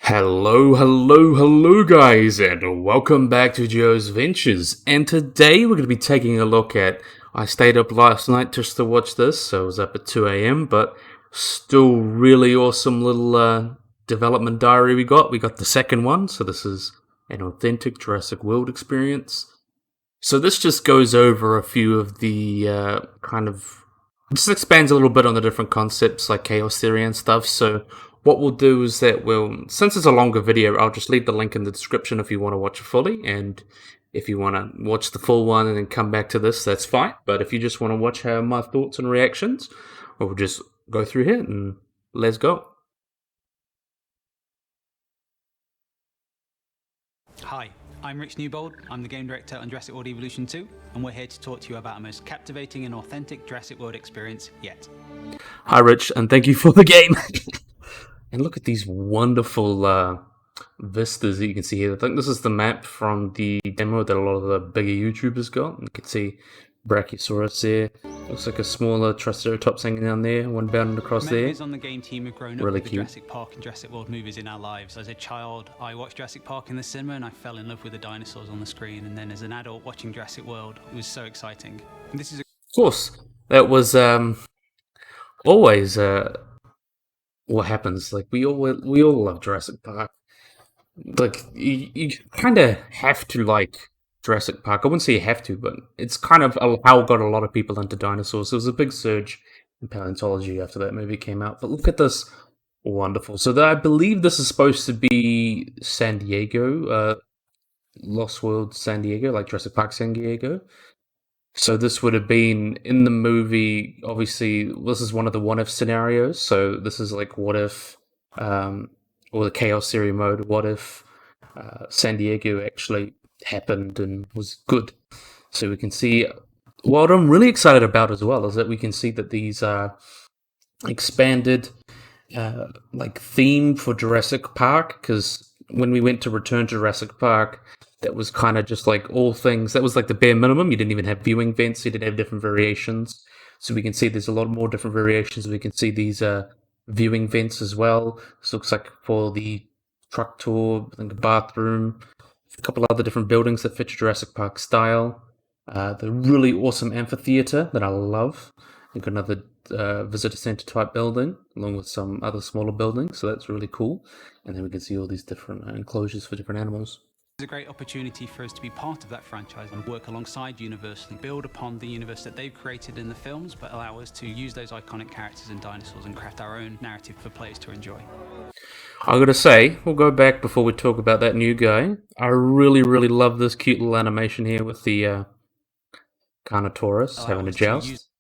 Hello guys, and welcome back to Joe's Ventures. And today we're going to be taking a look at, I stayed up last night just to watch this, so I was up at 2 a.m., but still really awesome little development diary we got. We got the second one, so this is an authentic Jurassic World experience. So this just goes over a few of the just expands a little bit on the different concepts like chaos theory and stuff. So what we'll do is that since it's a longer video, I'll just leave the link in the description if you want to watch it fully, and if you want to watch the full one and then come back to this, that's fine. But if you just want to watch how my thoughts and reactions, we'll just go through here and let's go. Hi, I'm Rich Newbold. I'm the game director on Jurassic World Evolution 2, and we're here to talk to you about our most captivating and authentic Jurassic World experience yet. Hi Rich, and thank you for the game. And look at these wonderful vistas that you can see here. I think this is the map from the demo that a lot of the bigger YouTubers got. You can see Brachiosaurus there. Looks like a smaller Triceratops hanging down there, one bounding across there. Members on the game team have grown up Really with the cute. Jurassic Park and Jurassic World movies in our lives. As a child, I watched Jurassic Park in the cinema and I fell in love with the dinosaurs on the screen. And then as an adult watching Jurassic World, it was so exciting. And this is Of course, that was always what happens. Like we all love Jurassic Park. Like you kind of have to like Jurassic Park. I wouldn't say you have to, but it's kind of how got a lot of people into dinosaurs. There was a big surge in paleontology after that movie came out. But look at this, wonderful. So I believe this is supposed to be San Diego, Lost World San Diego, like Jurassic Park San Diego. So this would have been in the movie. Obviously, this is one of the what-if scenarios. So this is like what if, or the chaos theory mode. What if San Diego actually happened and was good? So we can see. What I'm really excited about as well is that we can see that these are expanded, like theme for Jurassic Park. Because when we went to Return to Jurassic Park, that was kind of just like all things. That was like the bare minimum. You didn't even have viewing vents. You didn't have different variations. So we can see there's a lot more different variations. We can see these viewing vents as well. This looks like for the truck tour, I think a bathroom, a couple other different buildings that fit Jurassic Park style. The really awesome amphitheater that I love. We've got another visitor center type building along with some other smaller buildings. So that's really cool. And then we can see all these different enclosures for different animals. a great opportunity for us to be part of that franchise and work alongside Universal and build upon the universe that they've created in the films, but allow us to use those iconic characters and dinosaurs and craft our own narrative for players to enjoy. I gotta say, we'll go back before we talk about that new guy. I really love this cute little animation here with the Carnotaurus having a joust.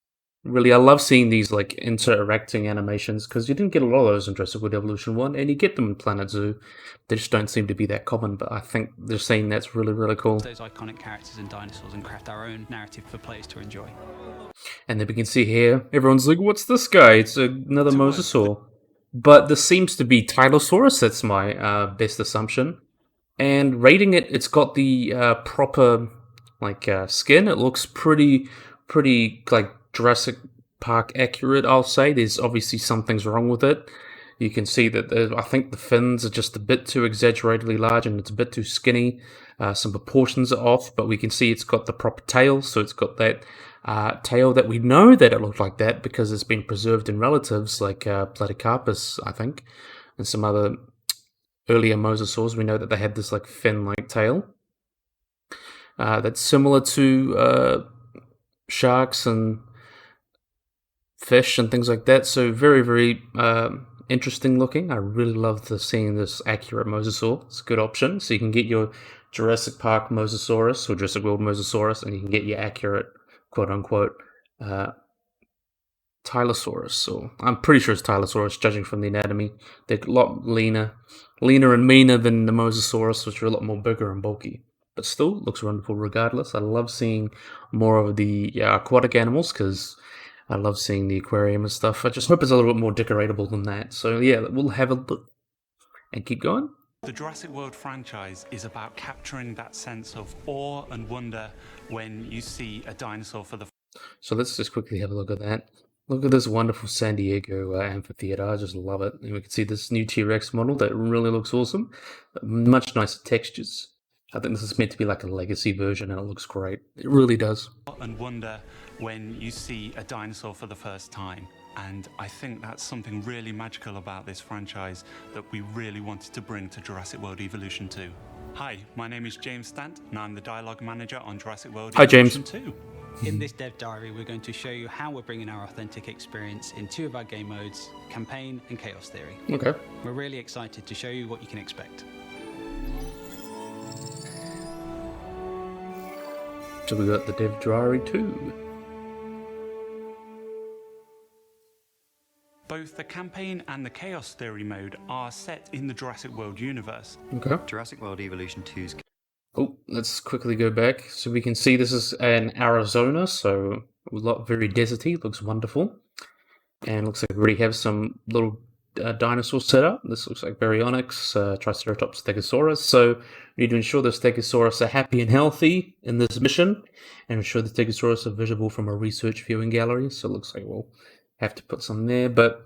Really, I love seeing these like interacting animations because you didn't get a lot of those in Jurassic World Evolution 1, and you get them in Planet Zoo. They just don't seem to be that common, but I think they're saying that's really cool. Those iconic characters and dinosaurs and craft our own narrative for players to enjoy. And then we can see here, everyone's like, what's this guy? It's another mosasaur. But this seems to be Tylosaurus, that's my best assumption. And rating it, it's got the proper like skin. It looks pretty like Jurassic Park accurate, I'll say. There's obviously some things wrong with it. You can see that I think the fins are just a bit too exaggeratedly large and it's a bit too skinny. Some proportions are off, but we can see it's got the proper tail, so it's got that tail that we know that it looked like that because it's been preserved in relatives like Platycarpus, I think, and some other earlier mosasaurs. We know that they had this like fin-like tail that's similar to sharks and fish and things like that. So very interesting looking. I really love seeing this accurate mosasaur. It's a good option. So you can get your Jurassic Park Mosasaurus or Jurassic World Mosasaurus, and you can get your accurate quote unquote Tylosaurus. So I'm pretty sure it's Tylosaurus, judging from the anatomy. They're a lot leaner and meaner than the Mosasaurus, which are a lot more bigger and bulky. But still, looks wonderful regardless. I love seeing more of the aquatic animals because I love seeing the aquarium and stuff. I just hope it's a little bit more decoratable than that. So yeah, we'll have a look and keep going. The Jurassic World franchise is about capturing that sense of awe and wonder when you see a dinosaur for the So let's just quickly have a look at that. Look at this wonderful San Diego amphitheater. I just love it. And we can see this new T-Rex model that really looks awesome. Much nicer textures. I think this is meant to be like a legacy version and it looks great. It really does. And wonder when you see a dinosaur for the first time. And I think that's something really magical about this franchise that we really wanted to bring to Jurassic World Evolution 2. Hi, my name is James Stant, and I'm the dialogue manager on Jurassic World Hi, Evolution James. 2. In this dev diary, we're going to show you how we're bringing our authentic experience in two of our game modes, Campaign and Chaos Theory. Okay. We're really excited to show you what you can expect. So we got the dev diary too. Both the Campaign and the Chaos Theory mode are set in the Jurassic World universe. Okay. Jurassic World Evolution 2's Oh, let's quickly go back. So we can see this is in Arizona, so a lot very deserty. Looks wonderful. And looks like we already have some little dinosaurs set up. This looks like Baryonyx, Triceratops, Stegosaurus. So we need to ensure the Stegosaurus are happy and healthy in this mission, and ensure the Stegosaurus are visible from a research viewing gallery. So it looks like we'll have to put some there, but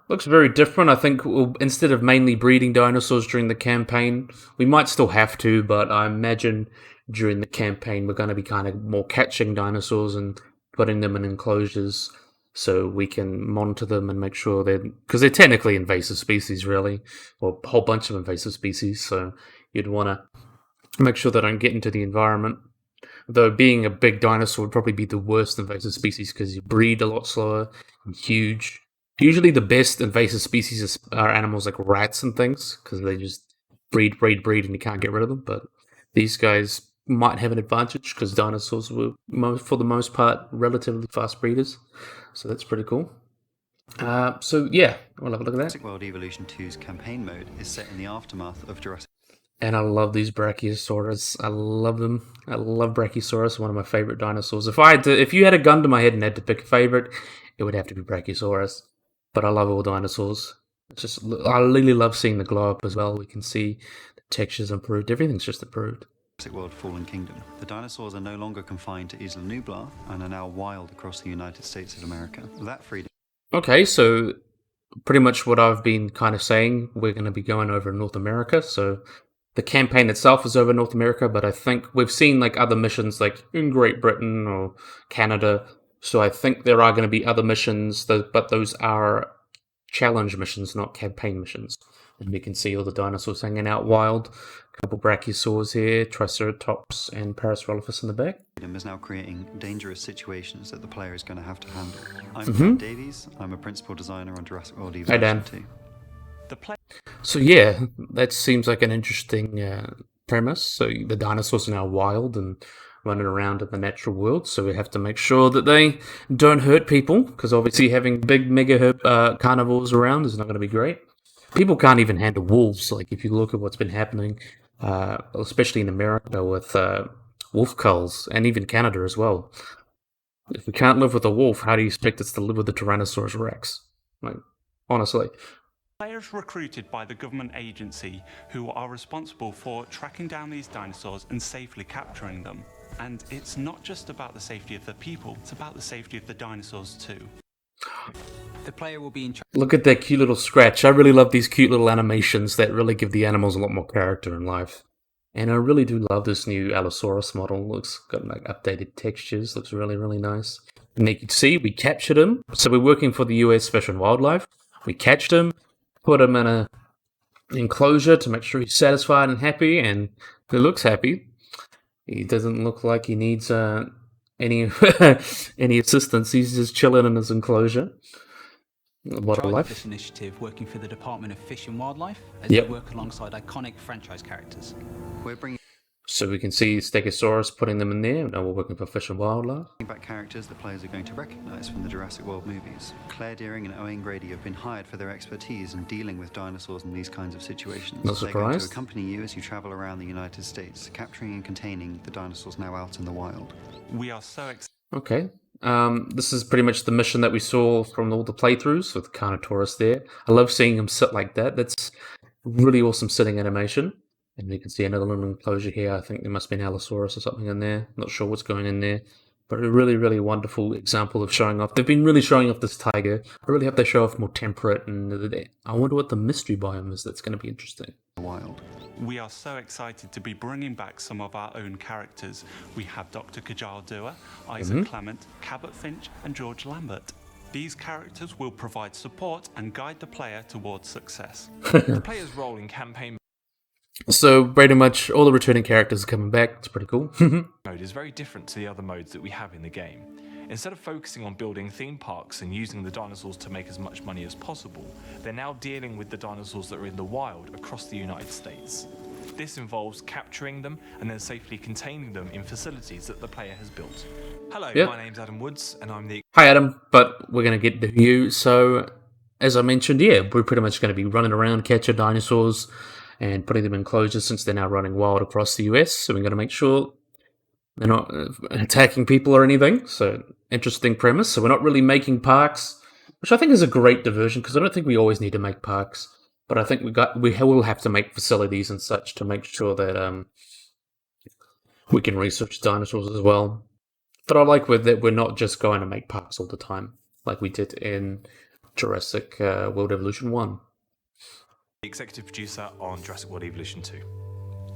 looks very different. I think instead of mainly breeding dinosaurs during the campaign, we might still have to, but I imagine during the campaign we're going to be kind of more catching dinosaurs and putting them in enclosures so we can monitor them and make sure because they're technically invasive species, really, or a whole bunch of invasive species, so you'd want to make sure they don't get into the environment. Though being a big dinosaur would probably be the worst invasive species because you breed a lot slower and huge. Usually the best invasive species are animals like rats and things because they just breed, and you can't get rid of them. But these guys might have an advantage because dinosaurs were, for the most part, relatively fast breeders. So that's pretty cool. So yeah, we'll have a look at that. Jurassic World Evolution 2's campaign mode is set in the aftermath of Jurassic. And I love these Brachiosaurus. I love them. I love Brachiosaurus, one of my favorite dinosaurs. If you had a gun to my head and had to pick a favorite, it would have to be Brachiosaurus. But I love all dinosaurs. I really love seeing the glow up as well. We can see the textures improved. Everything's just improved. Jurassic World Fallen Kingdom. The dinosaurs are no longer confined to Isla Nublar and are now wild across the United States of America. That freedom. Okay, so pretty much what I've been kind of saying, we're going to be going over North America. So the campaign itself is over North America, but I think we've seen like other missions like in Great Britain or Canada. So I think there are going to be other missions, but those are challenge missions, not campaign missions. And we can see all the dinosaurs hanging out wild. A couple brachiosaurs here, Triceratops and Parasaurolophus in the back. Freedom is now creating dangerous situations that the player is going to have to handle. I'm Dan Davies. I'm a principal designer on Jurassic World Evolution Dan. 2. So yeah, that seems like an interesting premise. So the dinosaurs are now wild and running around in the natural world, so we have to make sure that they don't hurt people, because obviously having big mega carnivores around is not going to be great. People can't even handle wolves. Like if you look at what's been happening, especially in America with wolf culls, and even Canada as well. If we can't live with a wolf, how do you expect us to live with the Tyrannosaurus Rex? Like, honestly. Players recruited by the government agency who are responsible for tracking down these dinosaurs and safely capturing them. And it's not just about the safety of the people, it's about the safety of the dinosaurs too. The player will be in charge. Look at that cute little scratch. I really love these cute little animations that really give the animals a lot more character in life. And I really do love this new Allosaurus model. Looks got like updated textures. Looks really, really nice. And you can see we captured him. So we're working for the US Fish and Wildlife. We catched him, put him in an enclosure to make sure he's satisfied and happy, and he looks happy. He doesn't look like he needs any any assistance. He's just chilling in his enclosure. What a Charge of life. this initiative, working for the Department of Fish and Wildlife as Yep. they work alongside iconic franchise characters. We're bringing So we can see Stegosaurus putting them in there. Now we're working for Fish and Wildlife. back characters that players are going to recognize from the Jurassic World movies. Claire Dearing and Owen Grady have been hired for their expertise in dealing with dinosaurs in these kinds of situations. Not They're going to surprised. accompany you as you travel around the United States, capturing and containing the dinosaurs now out in the wild. We are so excited. Okay. This is pretty much the mission that we saw from all the playthroughs with Carnotaurus there. I love seeing him sit like that. That's really awesome sitting animation. And we can see another little enclosure here. I think there must be an Allosaurus or something in there. Not sure what's going in there. But a really, really wonderful example of showing off. They've been really showing off this tiger. I really hope they show off more temperate, and I wonder what the mystery biome is. That's going to be interesting. Wild. We are so excited to be bringing back some of our own characters. We have Dr. Kajal Dua, Isaac Clement, Cabot Finch, and George Lambert. These characters will provide support and guide the player towards success. The player's role in campaign So pretty much all the returning characters are coming back. It's pretty cool. mode is very different to the other modes that we have in the game. Instead of focusing on building theme parks and using the dinosaurs to make as much money as possible, they're now dealing with the dinosaurs that are in the wild across the United States. This involves capturing them and then safely containing them in facilities that the player has built. Hello, Yep. my name's Adam Woods and I'm the Hi, Adam. But we're going to get to you. So, as I mentioned, yeah, we're pretty much going to be running around, catching dinosaurs, and putting them in enclosures since they're now running wild across the US. So we're going to make sure they're not attacking people or anything. So, interesting premise. So we're not really making parks, which I think is a great diversion because I don't think we always need to make parks. But I think we will have to make facilities and such to make sure that we can research dinosaurs as well. But I like that we're not just going to make parks all the time, like we did in Jurassic World Evolution 1. executive producer on Jurassic World Evolution 2.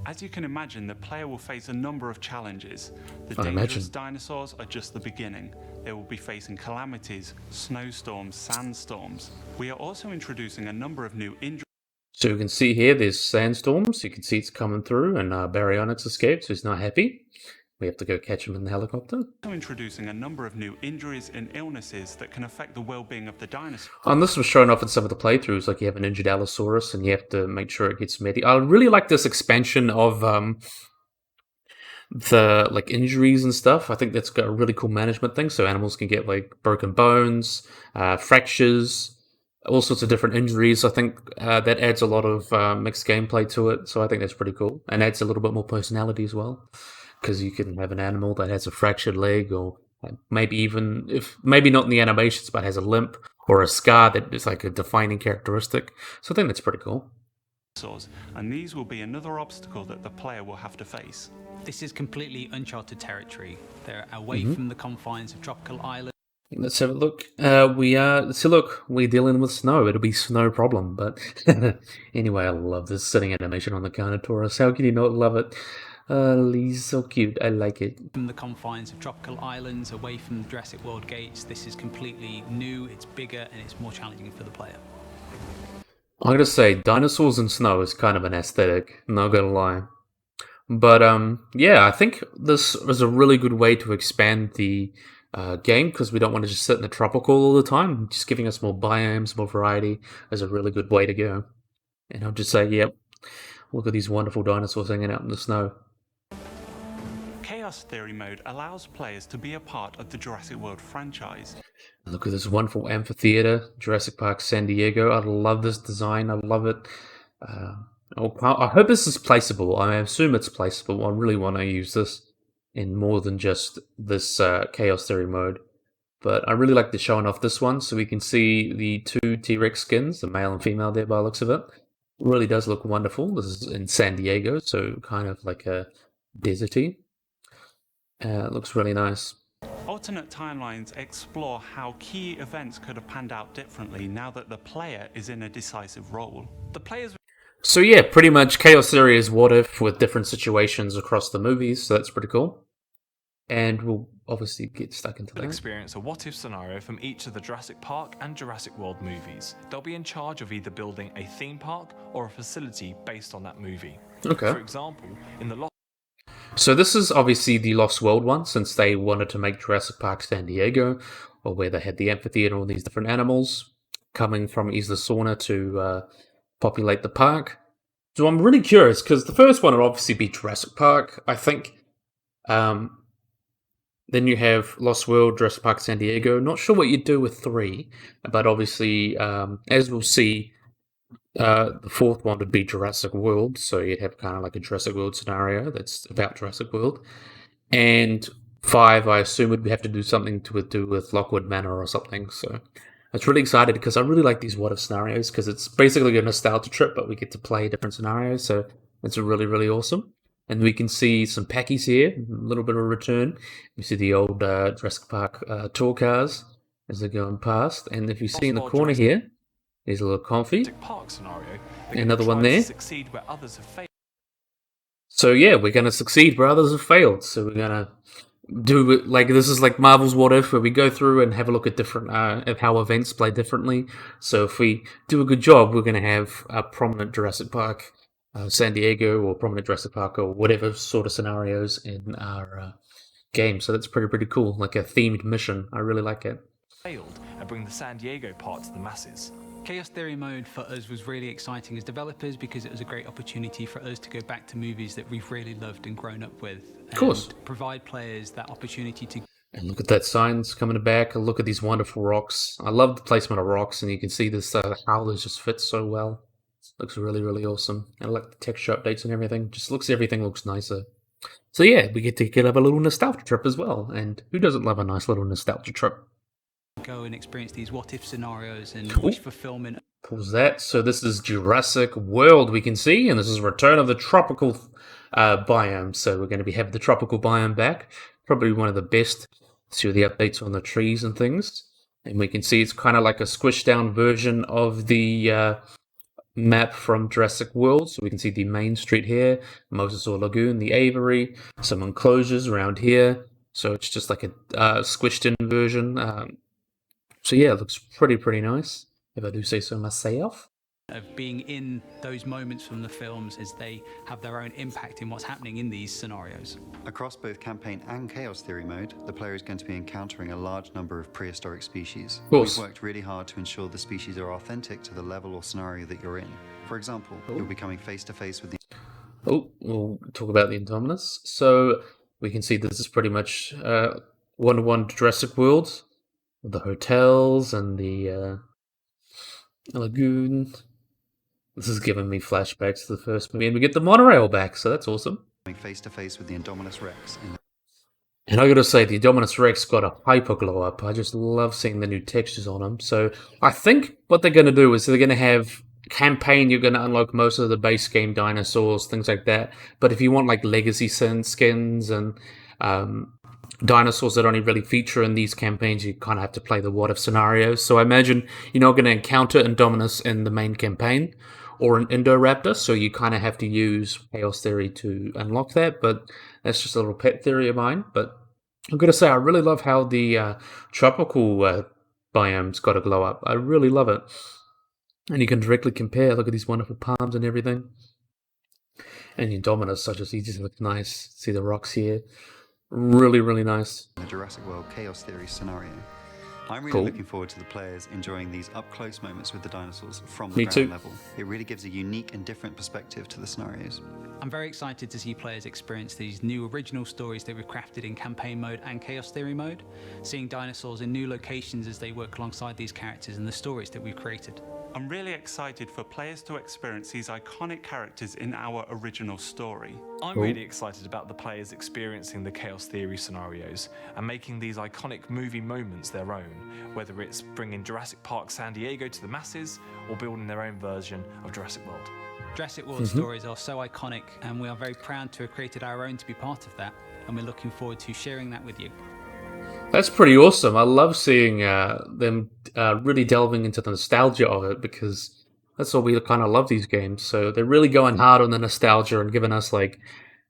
As you can imagine, the player will face a number of challenges. The I dangerous imagine. dinosaurs are just the beginning. They will be facing calamities, snowstorms, sandstorms. We are also introducing a number of new injuries. So you can see here, there's sandstorms. You can see it's coming through, and Baryonyx escaped, so he's not happy. We have to go catch him in the helicopter. Also introducing a number of new injuries and illnesses that can affect the well-being of the dinosaur. And this was shown off in some of the playthroughs, like you have an injured Allosaurus, and you have to make sure it gets medi. I really like this expansion of the like injuries and stuff. I think that's got a really cool management thing, so animals can get like broken bones, fractures, all sorts of different injuries. I think that adds a lot of mixed gameplay to it, so I think that's pretty cool, and adds a little bit more personality as well, because you can have an animal that has a fractured leg, or maybe even, if maybe not in the animations, but has a limp or a scar that is like a defining characteristic. So I think that's pretty cool. And these will be another obstacle that the player will have to face. This is completely uncharted territory. They're away from the confines of tropical islands. Let's have a look. We're dealing with snow. It'll be snow problem, but anyway, I love this sitting animation on the Carnotaurus. How can you not love it? He's so cute. I like it. From the confines of tropical islands, away from the Jurassic World gates, this is completely new, it's bigger, and it's more challenging for the player. I'm gonna say dinosaurs and snow is kind of an aesthetic. Not gonna lie, but yeah, I think this was a really good way to expand the game, because we don't want to just sit in the tropical all the time. Just giving us more biomes, more variety is a really good way to go. And I'll just say, yep, look at these wonderful dinosaurs hanging out in the snow. Chaos Theory mode allows players to be a part of the Jurassic World franchise. Look at this wonderful amphitheater, Jurassic Park San Diego. I love this design. I love it. I hope this is placeable. I assume it's placeable. I really want to use this in more than just this Chaos Theory mode. But I really like the showing off this one, so we can see the two T-Rex skins, the male and female there by the looks of it. It really does look wonderful. This is in San Diego, so kind of like a deserty. It looks really nice. Alternate timelines explore how key events could have panned out differently now that the player is in a decisive role. The players So yeah, pretty much Chaos Theory is what if with different situations across the movies, so that's pretty cool. And we'll obviously get stuck into will that. experience a what-if scenario from each of the Jurassic Park and Jurassic World movies. They'll be in charge of either building a theme park or a facility based on that movie. Okay. For example, in the Lost So this is obviously the Lost World one, since they wanted to make Jurassic Park San Diego, or where they had the amphitheater and all these different animals coming from Isla Sorna to populate the park. So I'm really curious, because the first one would obviously be Jurassic Park, I think. Then you have Lost World, Jurassic Park San Diego. Not sure what you'd do with 3, but obviously, as we'll see, the fourth one would be Jurassic World, so you'd have kind of like a Jurassic World scenario that's about Jurassic World. And 5, I assume, would have to do something to do with Lockwood Manor or something. So I was really excited because I really like these what-if scenarios, because it's basically a nostalgia trip, but we get to play different scenarios, so it's really, really awesome. And we can see some packies here, a little bit of a return. We see the old Jurassic Park tour cars as they're going past. And if you see in the corner here, there's a little coffee. Jurassic Park scenario. Another one Try to there. succeed where others have failed. So yeah, we're going to succeed where others have failed. So we're going to do it like this is like Marvel's What If, where we go through and have a look at different at how events play differently. So if we do a good job, we're going to have a prominent Jurassic Park San Diego, or prominent Jurassic Park, or whatever sort of scenarios in our game. So that's pretty cool, like a themed mission. I really like it. Failed and bring the San Diego part to the masses. Chaos Theory mode for us was really exciting as developers because it was a great opportunity for us to go back to movies that we've really loved and grown up with. Of course. And provide players that opportunity to... And look at that signs coming back. Look at these wonderful rocks. I love the placement of rocks, and you can see this howlers just fit so well. Looks really awesome. I like the texture updates and everything. Everything looks nicer. So yeah, we get to have a little nostalgia trip as well. And who doesn't love a nice little nostalgia trip? Go and experience these what-if scenarios and Cool. wish fulfillment. Pause that. So this is Jurassic World, we can see, and this is Return of the Tropical Biome. So we're going to have the tropical biome back. Probably one of the best. See the updates on the trees and things. And we can see it's kind of like a squished down version of the map from Jurassic World. So we can see the main street here, Mosasaur Lagoon, the aviary, some enclosures around here. So it's just like a squished in version. So yeah, it looks pretty nice, if I do say so myself. Of being in those moments from the films as they have their own impact in what's happening in these scenarios. Across both campaign and chaos theory mode, the player is going to be encountering a large number of prehistoric species. Of course. We've worked really hard to ensure the species are authentic to the level or scenario that you're in. For example, you'll be coming face to face with the... Oh, we'll talk about the Indominus. So we can see this is pretty much one-to-one Jurassic World, with the hotels and the lagoon. This is giving me flashbacks to the first movie, and we get the monorail back, so that's awesome. Coming face to face with the Indominus Rex. And I gotta say, the Indominus Rex got a hyper glow up. I just love seeing the new textures on him. So I think what they're gonna do is they're gonna have campaign. You're gonna unlock most of the base game dinosaurs, things like that. But if you want like legacy skins and dinosaurs that only really feature in these campaigns, you kind of have to play the what if scenarios. So I imagine you're not going to encounter Indominus in the main campaign or an Indoraptor, so you kind of have to use Chaos Theory to unlock that. But that's just a little pet theory of mine. But I'm going to say I really love how the tropical biome's got a glow up. I really love it. And you can directly compare. Look at these wonderful palms and everything. And Indominus, I just, he just looks nice. See the rocks here. Really nice. The Jurassic World Chaos Theory scenario. I'm really Cool. looking forward to the players enjoying these up-close moments with the dinosaurs from the Me ground too. level. It really gives a unique and different perspective to the scenarios. I'm very excited to see players experience these new original stories that we've crafted in campaign mode and chaos theory mode, seeing dinosaurs in new locations as they work alongside these characters and the stories that we've created. I'm really excited for players to experience these iconic characters in our original story. I'm Cool. really excited about the players experiencing the Chaos Theory scenarios and making these iconic movie moments their own, whether it's bringing Jurassic Park San Diego to the masses or building their own version of Jurassic World. Jurassic World stories are so iconic, and we are very proud to have created our own to be part of that, and we're looking forward to sharing that with you. That's pretty awesome. I love seeing them really delving into the nostalgia of it, because that's what we kind of love these games. So they're really going hard on the nostalgia and giving us like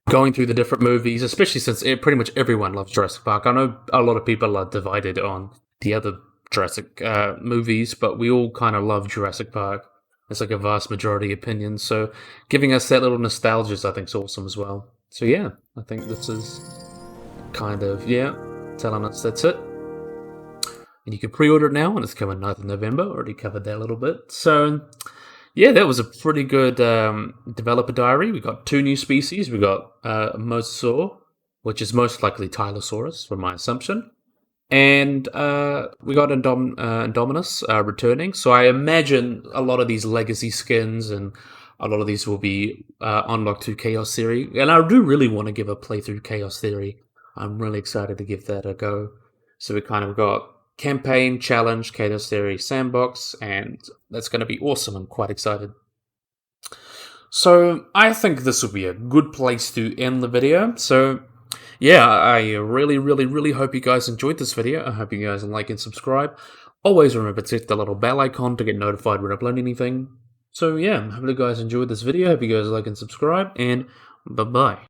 going through the different movies, especially since pretty much everyone loves Jurassic Park. I know a lot of people are divided on the other Jurassic movies, but we all kind of love Jurassic Park. It's like a vast majority opinion. So giving us that little nostalgia, I think, is awesome as well. So yeah, I think this is kind of, telling us that's it. And you can pre-order it now, and it's coming 9th of November. Already covered that a little bit. So yeah, that was a pretty good developer diary. We got 2 new species. We got Mosasaur, which is most likely Tylosaurus, from my assumption. And we got Indominus returning. So I imagine a lot of these legacy skins and a lot of these will be unlocked through Chaos Theory. And I do really want to give a playthrough Chaos Theory. I'm really excited to give that a go. So we kind of got campaign, challenge, Chaos Theory, sandbox, and that's going to be awesome. I'm quite excited. So I think this will be a good place to end the video. So yeah, I really hope you guys enjoyed this video. I hope you guys like and subscribe. Always remember to hit the little bell icon to get notified when I upload anything. So yeah, hope you guys enjoyed this video. Hope you guys like and subscribe, and bye bye.